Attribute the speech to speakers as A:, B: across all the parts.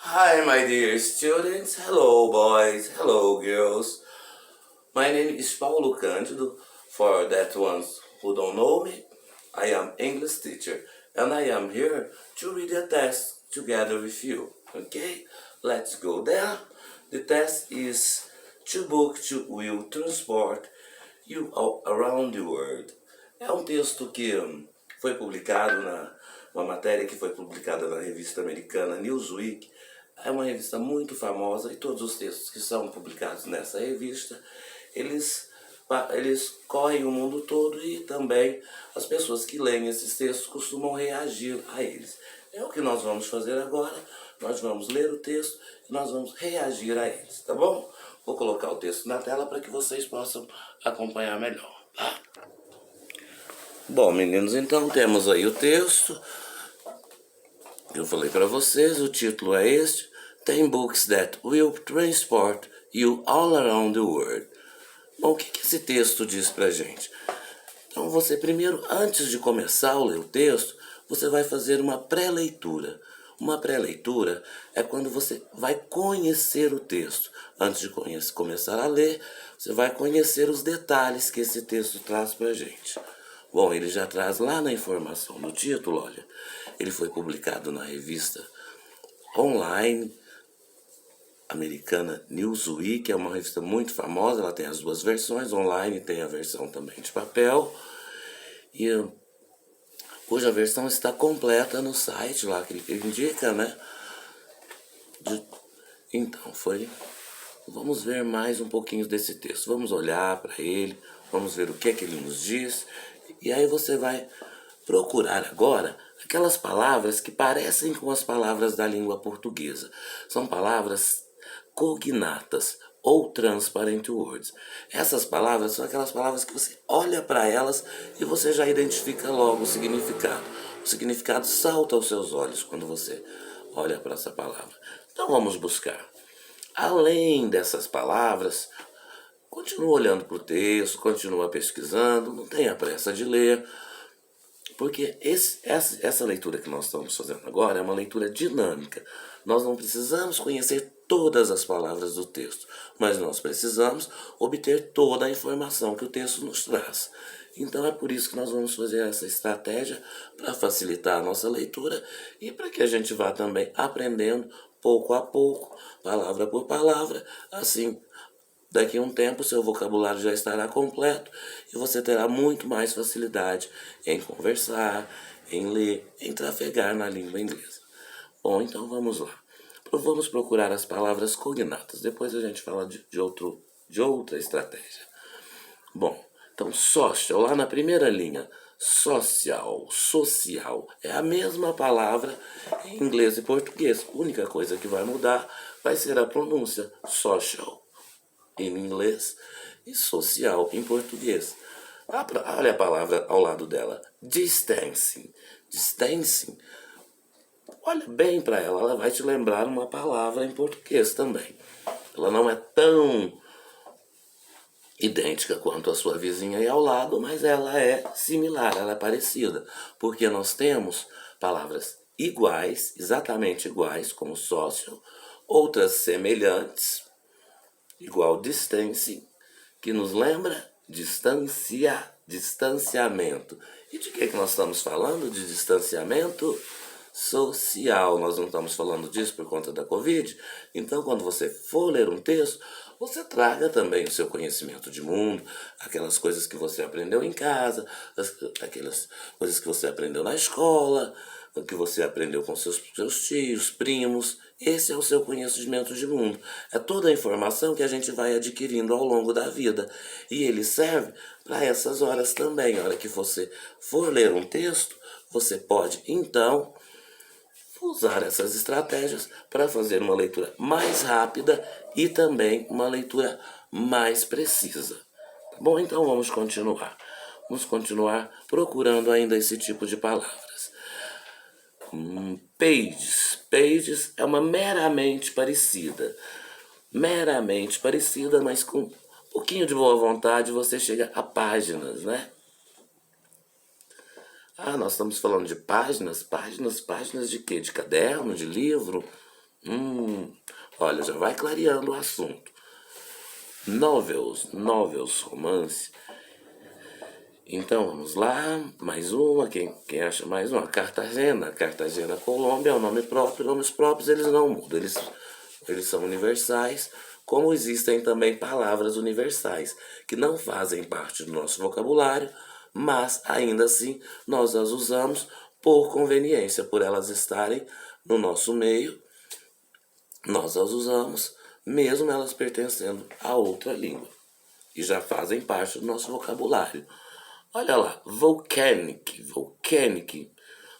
A: Hi, my dear students. Hello, boys. Hello, girls. My name is Paulo Cândido. For that ones who don't know me, I am English teacher, and I am here to read a test together with you. Okay? Let's go there. The test is two books will transport you all around the world. É um texto que foi publicado uma matéria que foi publicada na revista americana Newsweek. É uma revista muito famosa e todos os textos que são publicados nessa revista, eles correm o mundo todo e também as pessoas que leem esses textos costumam reagir a eles. É o que nós vamos fazer agora. Nós vamos ler o texto e nós vamos reagir a eles, tá bom? Vou colocar o texto na tela para que vocês possam acompanhar melhor, tá? Bom, meninos, então temos aí o texto. Eu falei para vocês, o título é este: 10 books that will transport you all around the world. Bom, o que esse texto diz pra gente? Então você primeiro, antes de começar a ler o texto, você vai fazer uma pré-leitura. Uma pré-leitura é quando você vai conhecer o texto. Antes de começar a ler, você vai conhecer os detalhes que esse texto traz pra gente. Bom, ele já traz lá na informação do título, olha, ele foi publicado na revista online americana Newsweek, é uma revista muito famosa, ela tem as duas versões, online tem a versão também de papel, e cuja versão está completa no site lá que ele indica, né? Então, vamos ver mais um pouquinho desse texto, vamos olhar para ele, vamos ver o que é que ele nos diz, e aí você vai procurar agora aquelas palavras que parecem com as palavras da língua portuguesa. São palavras cognatas ou transparent words. Essas palavras são aquelas palavras que você olha para elas e você já identifica logo o significado. O significado salta aos seus olhos quando você olha para essa palavra. Então vamos buscar. Além dessas palavras, continua olhando para o texto, continua pesquisando, não tenha pressa de ler, porque essa leitura que nós estamos fazendo agora é uma leitura dinâmica. Nós não precisamos conhecer todas as palavras do texto, mas nós precisamos obter toda a informação que o texto nos traz. Então é por isso que nós vamos fazer essa estratégia para facilitar a nossa leitura e para que a gente vá também aprendendo pouco a pouco, palavra por palavra, assim daqui a um tempo seu vocabulário já estará completo e você terá muito mais facilidade em conversar, em ler, em trafegar na língua inglesa. Bom, então vamos lá. Vamos procurar as palavras cognatas. Depois a gente fala de outra estratégia. Bom, então social, lá na primeira linha, social, é a mesma palavra em inglês e português. A única coisa que vai mudar vai ser a pronúncia, social em inglês e social em português. Olha a palavra ao lado dela, distancing. Distancing, olha bem para ela vai te lembrar uma palavra em português também. Ela não é tão idêntica quanto a sua vizinha aí ao lado, mas ela é similar, ela é parecida, porque nós temos palavras iguais, exatamente iguais, como social, outras semelhantes, igual distância, que nos lembra distanciamento. E de que nós estamos falando? De distanciamento social. Nós não estamos falando disso por conta da Covid. Então, quando você for ler um texto, você traga também o seu conhecimento de mundo, aquelas coisas que você aprendeu em casa, aquelas coisas que você aprendeu na escola, o que você aprendeu com seus tios, primos. Esse é o seu conhecimento de mundo. É toda a informação que a gente vai adquirindo ao longo da vida. E ele serve para essas horas também. A hora que você for ler um texto, você pode, então, usar essas estratégias para fazer uma leitura mais rápida e também uma leitura mais precisa. Tá bom? Então vamos continuar. Vamos continuar procurando ainda esse tipo de palavras. Pages. Pages é uma meramente parecida. Meramente parecida, mas com um pouquinho de boa vontade você chega a páginas, né? Nós estamos falando de páginas. Páginas de quê? De caderno, de livro? Olha, já vai clareando o assunto. Novels, romance. Então vamos lá, mais uma, quem acha mais uma? Cartagena, Colômbia, é um nome próprio, nomes próprios eles não mudam, eles são universais, como existem também palavras universais, que não fazem parte do nosso vocabulário, mas ainda assim nós as usamos por conveniência, por elas estarem no nosso meio, nós as usamos, mesmo elas pertencendo a outra língua, e já fazem parte do nosso vocabulário. Olha lá, volcanic.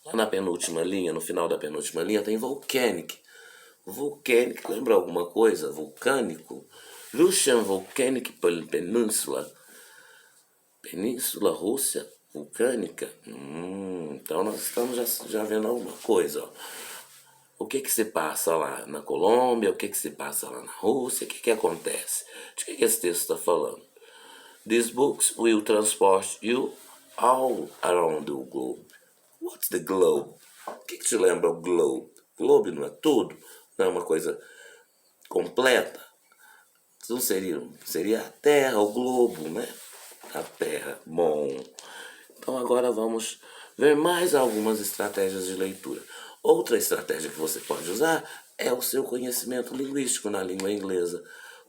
A: Lá na penúltima linha, no final da penúltima linha, tem volcanic. Volcanic, lembra alguma coisa? Vulcânico. Russian Volcanic Peninsula. Península Rússia vulcânica. Então nós estamos já vendo alguma coisa. Ó. O que se passa lá na Colômbia? O que se passa lá na Rússia? O que acontece? De que esse texto está falando? These books will transport you all around the globe. What's the globe? O que te lembra o globe? Globe não é tudo? Não é uma coisa completa? Não seria a Terra, o globo, né? A Terra. Bom, então agora vamos ver mais algumas estratégias de leitura. Outra estratégia que você pode usar é o seu conhecimento linguístico na língua inglesa.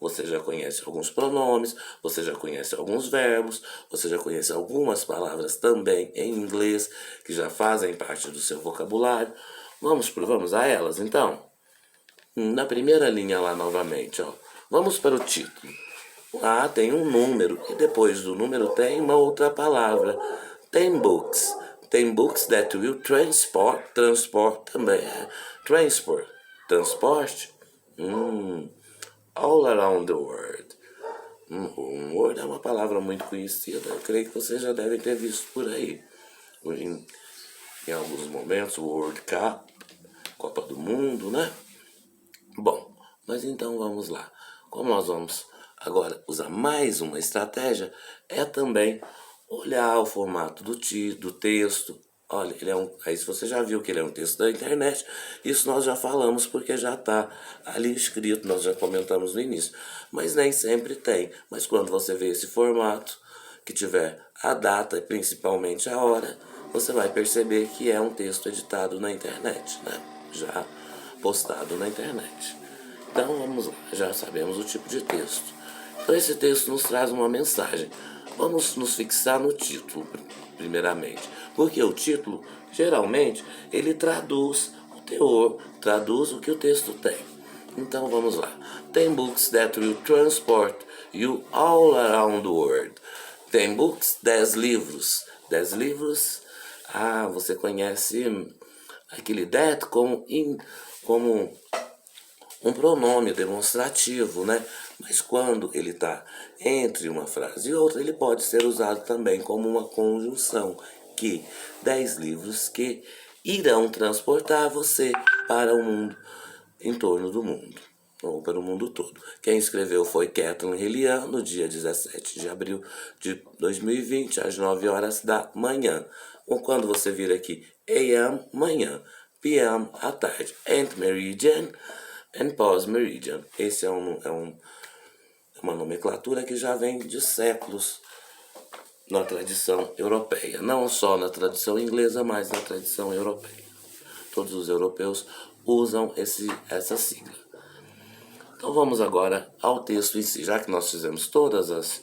A: Você já conhece alguns pronomes, você já conhece alguns verbos, você já conhece algumas palavras também em inglês que já fazem parte do seu vocabulário. Vamos a elas então? Na primeira linha lá novamente, ó. Vamos para o título. Lá tem um número e depois do número tem uma outra palavra. Tem books. Tem books that will transport também. Transporte. All around the world. World é uma palavra muito conhecida. Eu creio que vocês já devem ter visto por aí. Em alguns momentos, o World Cup, Copa do Mundo, né? Bom, mas então vamos lá. Como nós vamos agora usar mais uma estratégia, é também olhar o formato do texto. Olha, aí se você já viu que ele é um texto da internet, isso nós já falamos porque já está ali escrito, nós já comentamos no início. Mas nem sempre tem. Mas quando você vê esse formato, que tiver a data e principalmente a hora, você vai perceber que é um texto editado na internet, né? Já postado na internet. Então vamos lá, já sabemos o tipo de texto. Então esse texto nos traz uma mensagem. Vamos nos fixar no título, primeiramente. Porque o título, geralmente, ele traduz o teor, traduz o que o texto tem. Então vamos lá. Tem books that will transport you all around the world. Tem books, 10 livros. 10 livros, você conhece aquele that como um pronome demonstrativo, né? Mas quando ele está entre uma frase e outra, ele pode ser usado também como uma conjunção, que 10 livros que irão transportar você para o mundo, em torno do mundo, ou para o mundo todo. Quem escreveu foi Kathleen Hillian, no dia 17 de abril de 2020, às 9 horas da manhã. Ou quando você vir aqui, AM, manhã, PM, à tarde, and meridian, and post-meridian. Esse é uma nomenclatura que já vem de séculos na tradição europeia. Não só na tradição inglesa, mas na tradição europeia. Todos os europeus usam essa sigla. Então vamos agora ao texto em si. Já que nós fizemos todas as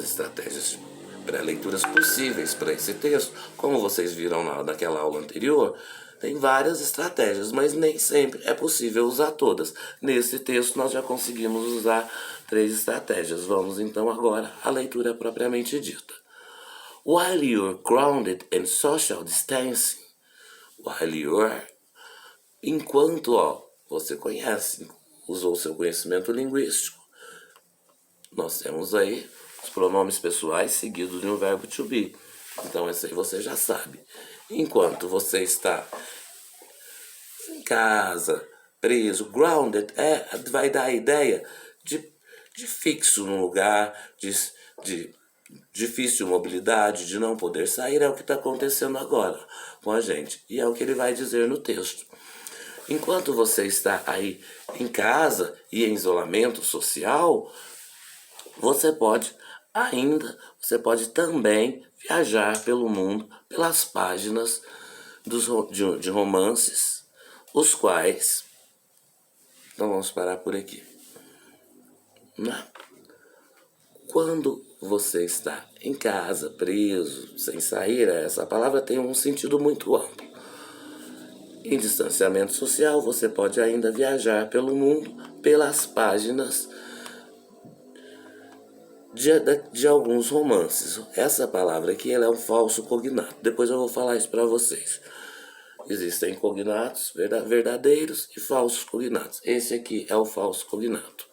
A: estratégias para leituras possíveis para esse texto, como vocês viram naquela aula anterior, tem várias estratégias, mas nem sempre é possível usar todas. Nesse texto nós já conseguimos usar 3 estratégias. Vamos então agora à leitura propriamente dita. While you're grounded in social distancing, enquanto você usou seu conhecimento linguístico, nós temos aí os pronomes pessoais seguidos de um verbo to be. Então esse aí você já sabe. Enquanto você está em casa, preso, grounded, vai dar a ideia de fixo num lugar, de difícil mobilidade, de não poder sair. É o que está acontecendo agora com a gente. E é o que ele vai dizer no texto. Enquanto você está aí em casa e em isolamento social, você pode você pode também viajar pelo mundo pelas páginas de romances, os quais, então vamos parar por aqui, né? Quando você está em casa, preso, sem sair, essa palavra tem um sentido muito amplo. Em distanciamento social, você pode ainda viajar pelo mundo pelas páginas de alguns romances. Essa palavra aqui ela é um falso cognato. Depois eu vou falar isso para vocês. Existem cognatos verdadeiros e falsos cognatos. Esse aqui é o falso cognato.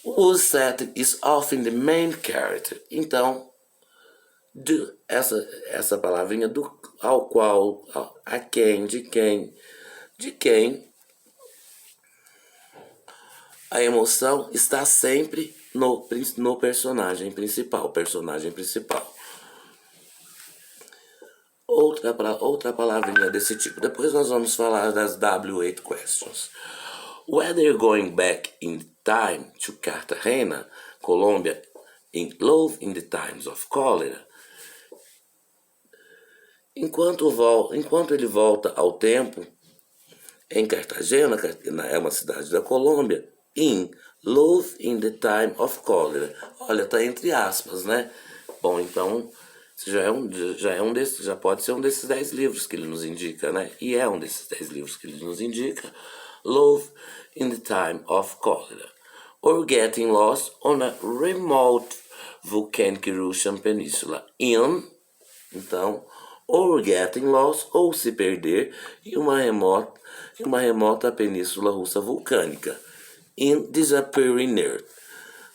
A: Whose setting is often the main character. Então, essa palavrinha ao qual, a quem, de quem a emoção está sempre no personagem principal. Outra palavrinha desse tipo. Depois nós vamos falar das W8 questions. Whether going back in time to Cartagena, Colômbia, in Love in the Times of Cholera. Enquanto ele volta ao tempo, em Cartagena, é uma cidade da Colômbia, in Love in the Time of Cholera. Olha, tá entre aspas, né? Bom, então já pode ser um desses 10 livros que ele nos indica, né? E é um desses 10 livros que ele nos indica. Love in the Time of Cholera. Or Getting Lost on a Remote Volcanic Russian Peninsula. Então, or Getting Lost, ou se perder em uma remota península russa vulcânica. In Disappearing Earth.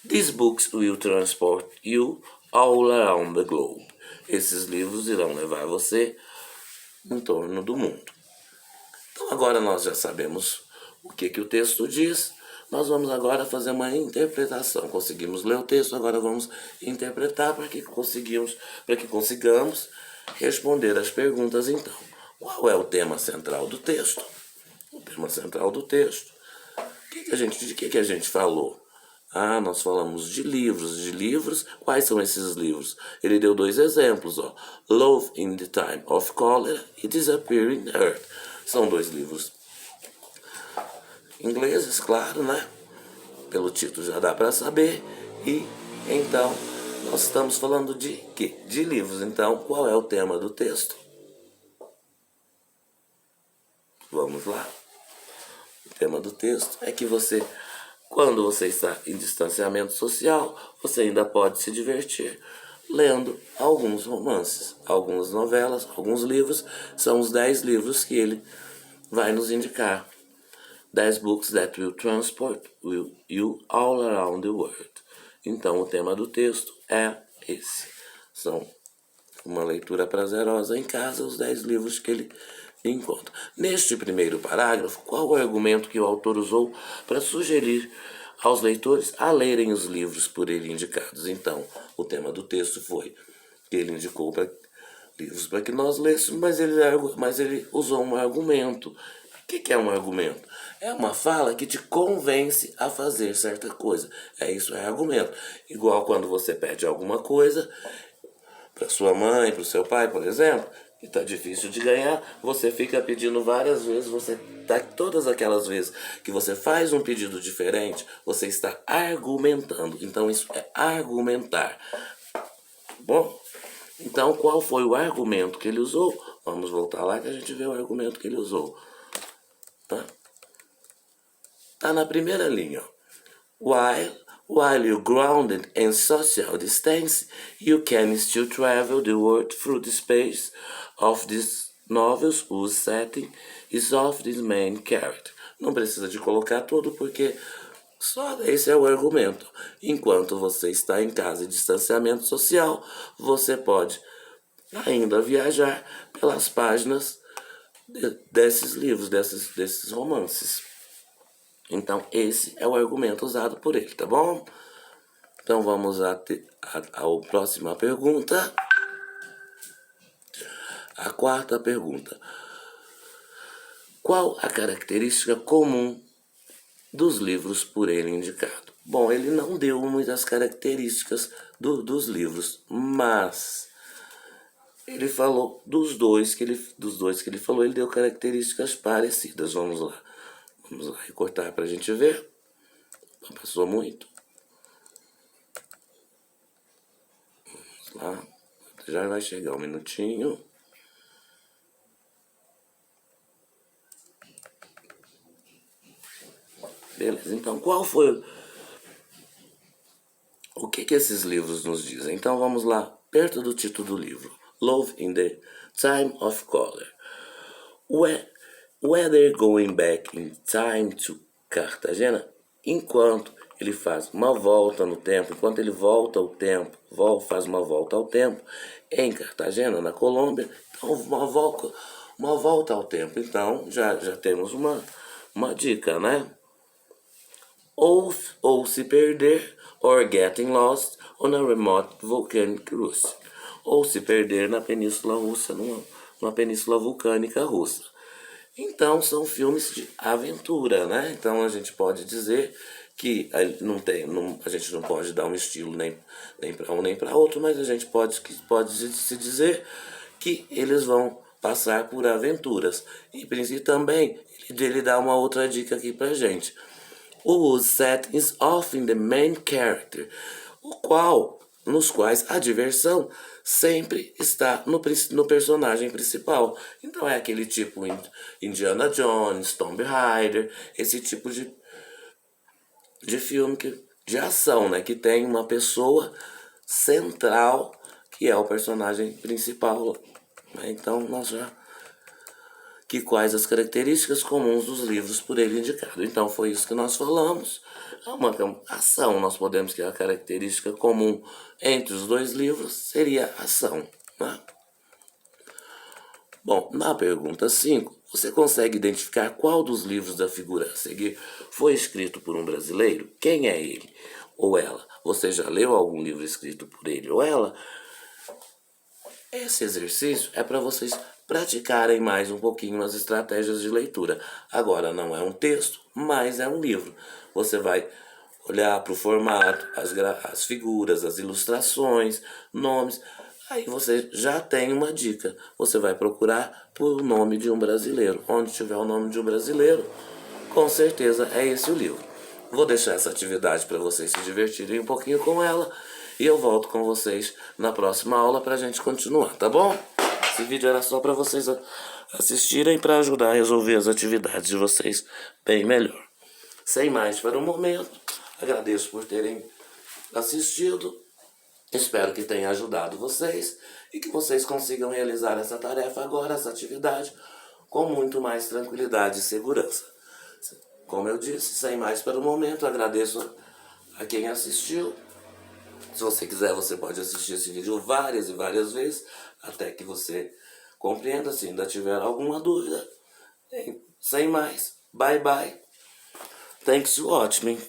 A: These books will transport you all around the globe. Esses livros irão levar você em torno do mundo. Então agora nós já sabemos o que o texto diz. Nós vamos agora fazer uma interpretação. Conseguimos ler o texto, agora vamos interpretar para que consigamos responder as perguntas então. Qual é o tema central do texto? O tema central do texto. De que a gente falou? Nós falamos de livros. Quais são esses livros? Ele deu 2 exemplos, ó. Love in the Time of Cholera e Disappearing Earth. São 2 livros ingleses, claro, né? Pelo título já dá para saber. E então nós estamos falando de quê? De livros. Então, qual é o tema do texto? Vamos lá. O tema do texto é que quando você está em distanciamento social, você ainda pode se divertir lendo alguns romances, algumas novelas, alguns livros. São os 10 livros que ele vai nos indicar. 10 books that will transport you all around the world. Então, o tema do texto é esse. São uma leitura prazerosa em casa, os 10 livros que ele encontra. Neste primeiro parágrafo, qual o argumento que o autor usou para sugerir aos leitores a lerem os livros por ele indicados? Então, o tema do texto foi que ele indicou livros para que nós lêssemos, mas ele usou um argumento. O que é um argumento? É uma fala que te convence a fazer certa coisa. Isso é argumento. Igual quando você pede alguma coisa para sua mãe, para o seu pai, por exemplo, e está difícil de ganhar, você fica pedindo várias vezes, todas aquelas vezes que você faz um pedido diferente, você está argumentando. Então isso é argumentar. Bom, então qual foi o argumento que ele usou? Vamos voltar lá que a gente vê o argumento que ele usou. Tá na primeira linha. While you're grounded in social distance, you can still travel the world through the space of these novels whose setting is of this main character. Não precisa de colocar tudo porque só esse é o argumento. Enquanto você está em casa em distanciamento social, você pode ainda viajar pelas páginas desses livros, desses romances. Então, esse é o argumento usado por ele, tá bom? Então, vamos à próxima pergunta. A quarta pergunta. Qual a característica comum dos livros por ele indicado? Bom, ele não deu muitas características dos livros, mas ele falou dos dois que ele falou, ele deu características parecidas. Vamos lá recortar para a gente ver. Não passou muito. Vamos lá, já vai chegar um minutinho. Beleza, então qual foi o que esses livros nos dizem? Então vamos lá, perto do título do livro, Love in the Time of Color. Whether going back in time to Cartagena, enquanto ele faz uma volta no tempo, enquanto ele volta ao tempo, faz uma volta ao tempo em Cartagena, na Colômbia, então uma volta ao tempo. Então já temos uma dica, né? Ou se perder, or getting lost on a remote volcanic cruise. Ou se perder na Península Russa, numa península vulcânica russa. Então são filmes de aventura, né? Então a gente pode dizer que a gente não pode dar um estilo nem para um nem para outro, mas a gente pode se dizer que eles vão passar por aventuras. E também ele dá uma outra dica aqui pra gente. O set is often the main character, nos quais a diversão sempre está no personagem principal. Então é aquele tipo Indiana Jones, Tomb Raider, esse tipo de filme de ação, né? Que tem uma pessoa central que é o personagem principal. Então nós já... quais as características comuns dos livros por ele indicado. Então foi isso que nós falamos. É uma ação, nós podemos que a característica comum entre os dois livros seria ação, né? Bom, na pergunta 5, você consegue identificar qual dos livros da figura a seguir foi escrito por um brasileiro? Quem é ele ou ela? Você já leu algum livro escrito por ele ou ela? Esse exercício é para vocês praticarem mais um pouquinho as estratégias de leitura. Agora não é um texto, mas é um livro. Você vai olhar para o formato, as figuras, as ilustrações, nomes. Aí você já tem uma dica. Você vai procurar por nome de um brasileiro. Onde tiver o nome de um brasileiro, com certeza é esse o livro. Vou deixar essa atividade para vocês se divertirem um pouquinho com ela. E eu volto com vocês na próxima aula para a gente continuar, tá bom? Esse vídeo era só para vocês assistirem para ajudar a resolver as atividades de vocês bem melhor. Sem mais para o momento, agradeço por terem assistido. Espero que tenha ajudado vocês e que vocês consigam realizar essa tarefa agora, essa atividade, com muito mais tranquilidade e segurança. Como eu disse, sem mais para o momento, agradeço a quem assistiu. Se você quiser, você pode assistir esse vídeo várias e várias vezes, até que você compreenda. Se ainda tiver alguma dúvida, sem mais, bye bye. Thanks for watching.